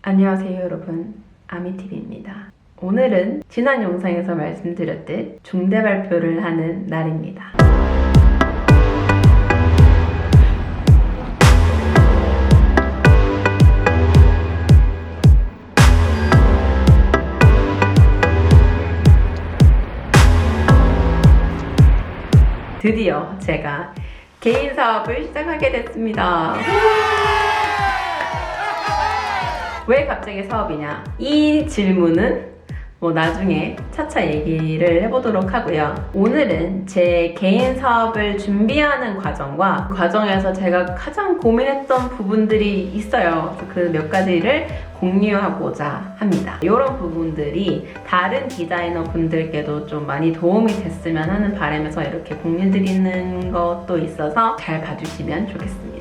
안녕하세요 여러분, 아미TV입니다. 오늘은 지난 영상에서 말씀드렸듯 중대 발표를 하는 날입니다. 드디어 제가 개인 사업을 시작하게 됐습니다. 왜 갑자기 사업이냐? 이 질문은 나중에 차차 얘기를 해보도록 하고요. 오늘은 제 개인 사업을 준비하는 과정과 그 과정에서 제가 가장 고민했던 부분들이 있어요. 그 몇 가지를 공유하고자 합니다. 이런 부분들이 다른 디자이너 분들께도 좀 많이 도움이 됐으면 하는 바람에서 이렇게 공유드리는 것도 있어서 잘 봐주시면 좋겠습니다.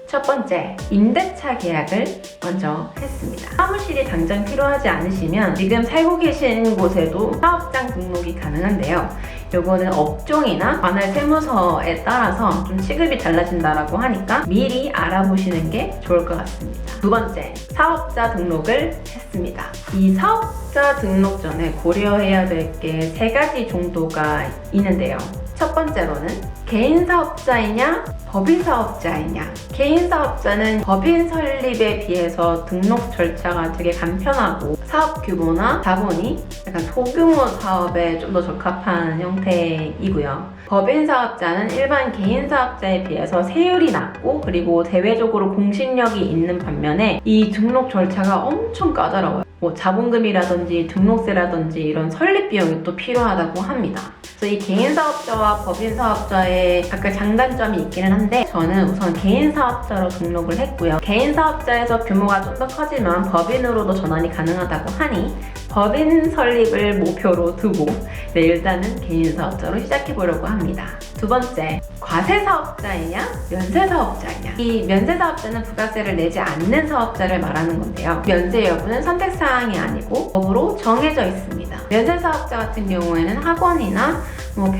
첫 번째, 임대차 계약을 먼저 했습니다. 사무실이 당장 필요하지 않으시면 지금 살고 계신 곳에도 사업장 등록이 가능한데요. 요거는 업종이나 관할 세무서에 따라서 좀 취급이 달라진다라고 하니까 미리 알아보시는 게 좋을 것 같습니다. 두 번째, 사업자 등록을 했습니다. 이 사업자 등록 전에 고려해야 될 게 세 가지 정도가 있는데요. 첫 번째로는 개인 사업자이냐 법인 사업자이냐. 개인 사업자는 법인 설립에 비해서 등록 절차가 되게 간편하고 사업 규모나 자본이 약간 소규모 사업에 좀 더 적합한 형태이고요. 법인 사업자는 일반 개인 사업자에 비해서 세율이 낮고 그리고 대외적으로 공신력이 있는 반면에 이 등록 절차가 엄청 까다로워요. 자본금이라든지 등록세라든지 이런 설립 비용이 또 필요하다고 합니다. 그래서 이 개인 사업자와 법인 사업자의 각각 장단점이 있기는 한데 저는 우선 개인 사업자로 등록을 했고요. 개인 사업자에서 규모가 좀 더 커지면 법인으로도 전환이 가능하다고 하니 법인 설립을 목표로 두고 일단은 개인 사업자로 시작해보려고 합니다. 두 번째, 과세 사업자이냐 면세 사업자이냐. 이 면세 사업자는 부가세를 내지 않는 사업자를 말하는 건데요. 면세 여부는 선택사항이 아니고 법으로 정해져 있습니다. 면세 사업자 같은 경우에는 학원이나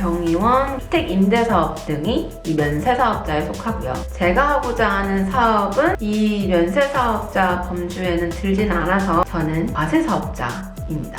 병의원, 주택 임대사업 등이 이 면세 사업자에 속하고요. 제가 하고자 하는 사업은 이 면세 사업자 범주에는 들진 않아서 저는 과세 사업자입니다.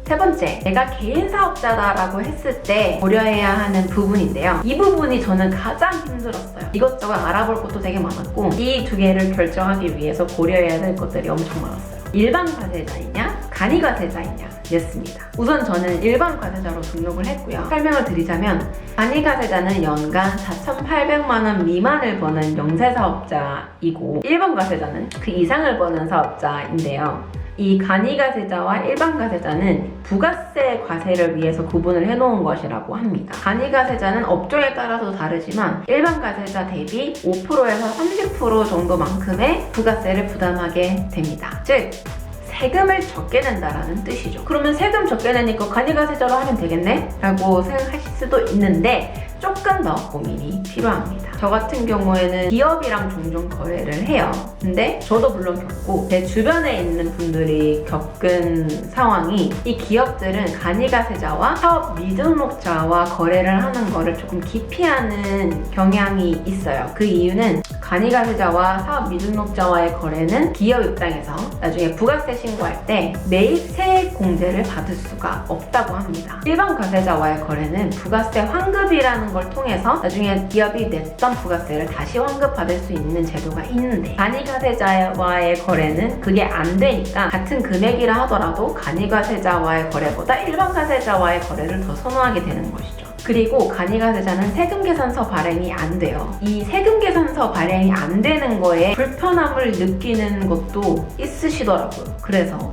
세 번째, 내가 개인 사업자다라고 했을 때 고려해야 하는 부분인데요. 이 부분이 저는 가장 힘들었어요. 이것저것 알아볼 것도 되게 많았고 이 두 개를 결정하기 위해서 고려해야 될 것들이 엄청 많았어요. 일반 과세자이냐 간이 과세자이냐 였습니다. 우선 저는 일반 과세자로 등록을 했고요. 설명을 드리자면 간이 과세자는 연간 4,800만 원 미만을 버는 영세사업자이고 일반 과세자는 그 이상을 버는 사업자인데요. 이 간이 과세자와 일반 과세자는 부가세 과세를 위해서 구분을 해놓은 것이라고 합니다. 간이 과세자는 업종에 따라서 다르지만 일반 과세자 대비 5%에서 30% 정도만큼의 부가세를 부담하게 됩니다. 즉 세금을 적게 낸다라는 뜻이죠. 그러면 세금 적게 내니까 간이 과세자로 하면 되겠네? 라고 생각하실 수도 있는데 조금 더 고민이 필요합니다. 저 같은 경우에는 기업이랑 종종 거래를 해요. 근데 저도 물론 겪고 제 주변에 있는 분들이 겪은 상황이 이 기업들은 간이과세자와 사업 미등록자와 거래를 하는 거를 조금 기피하는 경향이 있어요. 그 이유는 간이과세자와 사업 미등록자와의 거래는 기업 입장에서 나중에 부가세 신고할 때 매입세 공제를 받을 수가 없다고 합니다. 일반 과세자와의 거래는 부가세 환급이라는 걸 통해서 나중에 기업이 냈던 부가세를 다시 환급받을 수 있는 제도가 있는데 간이과세자와의 거래는 그게 안 되니까 같은 금액이라 하더라도 간이과세자와의 거래보다 일반 과세자와의 거래를 더 선호하게 되는 것이죠. 그리고 간이과세자는 세금계산서 발행이 안 돼요. 이 세금계산서 발행이 안 되는 거에 불편함을 느끼는 것도 있으시더라고요. 그래서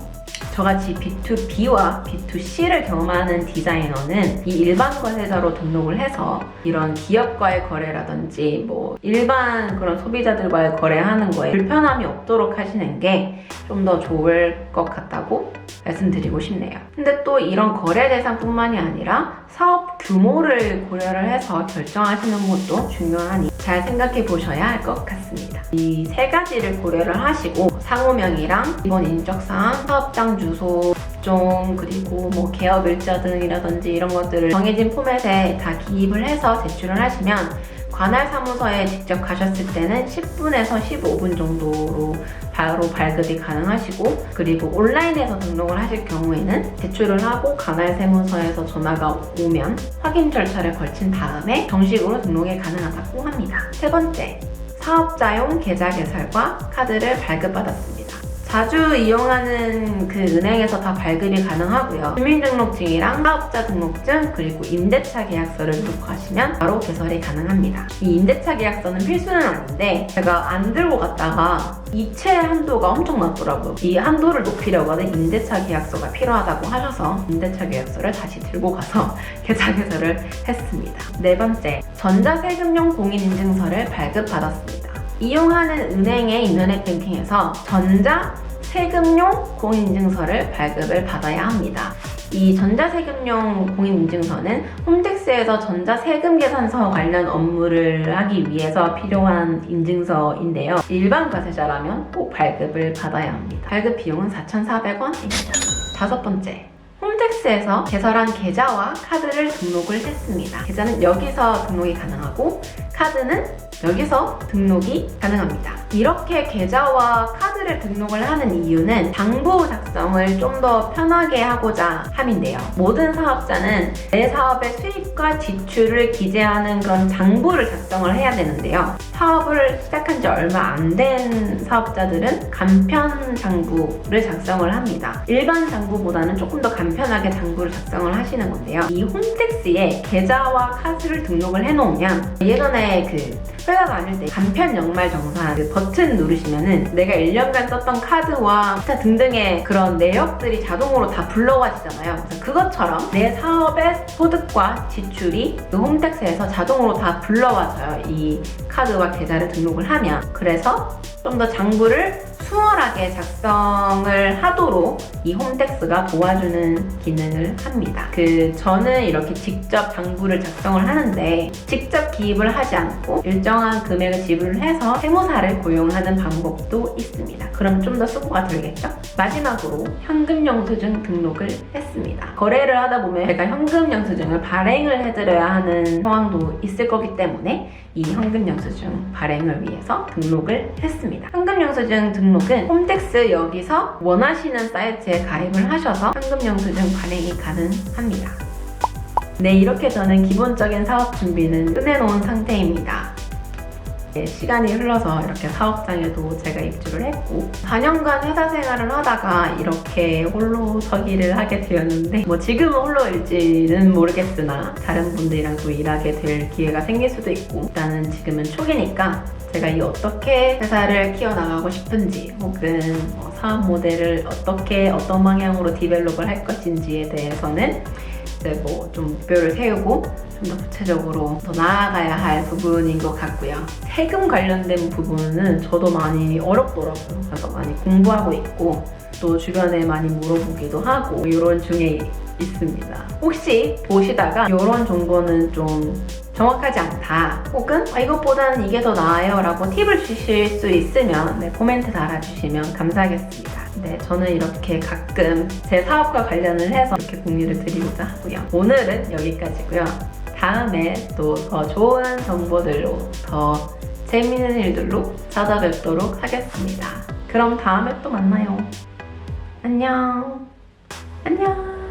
저같이 B2B와 B2C를 경험하는 디자이너는 이 일반 과세자로 등록을 해서 이런 기업과의 거래라든지 일반 그런 소비자들과의 거래하는 거에 불편함이 없도록 하시는 게 좀 더 좋을 것 같다고 말씀드리고 싶네요. 근데 또 이런 거래 대상뿐만이 아니라 사업 규모를 고려를 해서 결정하시는 것도 중요하니 잘 생각해 보셔야 할 것 같습니다. 이 세 가지를 고려를 하시고 상호명이랑 기본 인적사항, 사업장 주소, 업종, 그리고 개업 일자 등이라든지 이런 것들을 정해진 포맷에 다 기입을 해서 제출을 하시면 관할 사무소에 직접 가셨을 때는 10분에서 15분 정도로 바로 발급이 가능하시고, 그리고 온라인에서 등록을 하실 경우에는 제출을 하고 관할 세무서에서 전화가 오면 확인 절차를 거친 다음에 정식으로 등록이 가능하다고 합니다. 세 번째, 사업자용 계좌 개설과 카드를 발급받았습니다. 자주 이용하는 그 은행에서 다 발급이 가능하고요. 주민등록증이랑 사업자 등록증 그리고 임대차 계약서를 넣고하시면 바로 개설이 가능합니다. 이 임대차 계약서는 필수는 아닌데 제가 안 들고 갔다가 이체 한도가 엄청 낮더라고요. 이 한도를 높이려고는 임대차 계약서가 필요하다고 하셔서 임대차 계약서를 다시 들고 가서 계좌 개설을 했습니다. 네 번째, 전자세금용 공인인증서를 발급받았습니다. 이용하는 은행의 인터넷 뱅킹에서 전자세금용 공인인증서를 발급을 받아야 합니다. 이 전자세금용 공인인증서는 홈택스에서 전자세금 계산서 관련 업무를 하기 위해서 필요한 인증서인데요. 일반 과세자라면 꼭 발급을 받아야 합니다. 발급 비용은 4,400원입니다. 다섯 번째, 홈택스에서 개설한 계좌와 카드를 등록을 했습니다. 계좌는 여기서 등록이 가능하고 카드는 여기서 등록이 가능합니다. 이렇게 계좌와 카드를 등록을 하는 이유는 장부 작성을 좀 더 편하게 하고자 함인데요. 모든 사업자는 내 사업의 수입과 지출을 기재하는 그런 장부를 작성을 해야 되는데요. 사업을 시작한 지 얼마 안 된 사업자들은 간편 장부를 작성을 합니다. 일반 장부보다는 조금 더 간편하게 장부를 작성을 하시는 건데요. 이 홈택스에 계좌와 카드를 등록을 해놓으면 예전에 그 회사 다닐 때 간편 연말 정산 그 버튼 누르시면은 내가 1년간 썼던 카드와 기타 등등의 그런 내역들이 자동으로 다 불러와지잖아요. 그래서 그것처럼 내 사업의 소득과 지출이 그 홈택스에서 자동으로 다 불러와져요. 이 카드와 계좌를 등록을 하면. 그래서 좀 더 장부를 수월하게 작성을 하도록 이 홈택스가 도와주는 기능을 합니다. 저는 이렇게 직접 장부를 작성을 하는데 직접 기입을 하지 않고 일정한 금액을 지불을 해서 세무사를 고용하는 방법도 있습니다. 그럼 좀 더 수고가 덜겠죠? 마지막으로 현금영수증 등록을 했습니다. 거래를 하다 보면 제가 현금영수증을 발행을 해드려야 하는 상황도 있을 거기 때문에 이 현금영수증 발행을 위해서 등록을 했습니다. 현금영수증 등록은 홈택스 여기서 원하시는 사이트에 가입을 하셔서 현금영수증 발행이 가능합니다. 네, 이렇게 저는 기본적인 사업 준비는 끝내놓은 상태입니다. 시간이 흘러서 이렇게 사업장에도 제가 입주를 했고 4년간 회사 생활을 하다가 이렇게 홀로 서기를 하게 되었는데 지금은 홀로일지는 모르겠으나 다른 분들이랑 또 일하게 될 기회가 생길 수도 있고 일단은 지금은 초기니까 제가 어떻게 회사를 키워나가고 싶은지 혹은 사업 모델을 어떤 방향으로 디벨롭을 할 것인지에 대해서는 이제 좀 목표를 세우고 좀 더 구체적으로 더 나아가야 할 부분인 것 같고요. 세금 관련된 부분은 저도 많이 어렵더라고요. 그래서 많이 공부하고 있고 또 주변에 많이 물어보기도 하고 이런 중에 있습니다. 혹시 보시다가 이런 정보는 좀 정확하지 않다 혹은 이것보다는 이게 더 나아요 라고 팁을 주실 수 있으면 코멘트 달아주시면 감사하겠습니다. 네, 저는 이렇게 가끔 제 사업과 관련을 해서 이렇게 공유를 드리고자 하고요. 오늘은 여기까지고요. 다음에 또 더 좋은 정보들로 더 재미있는 일들로 찾아뵙도록 하겠습니다. 그럼 다음에 또 만나요. 안녕. 안녕.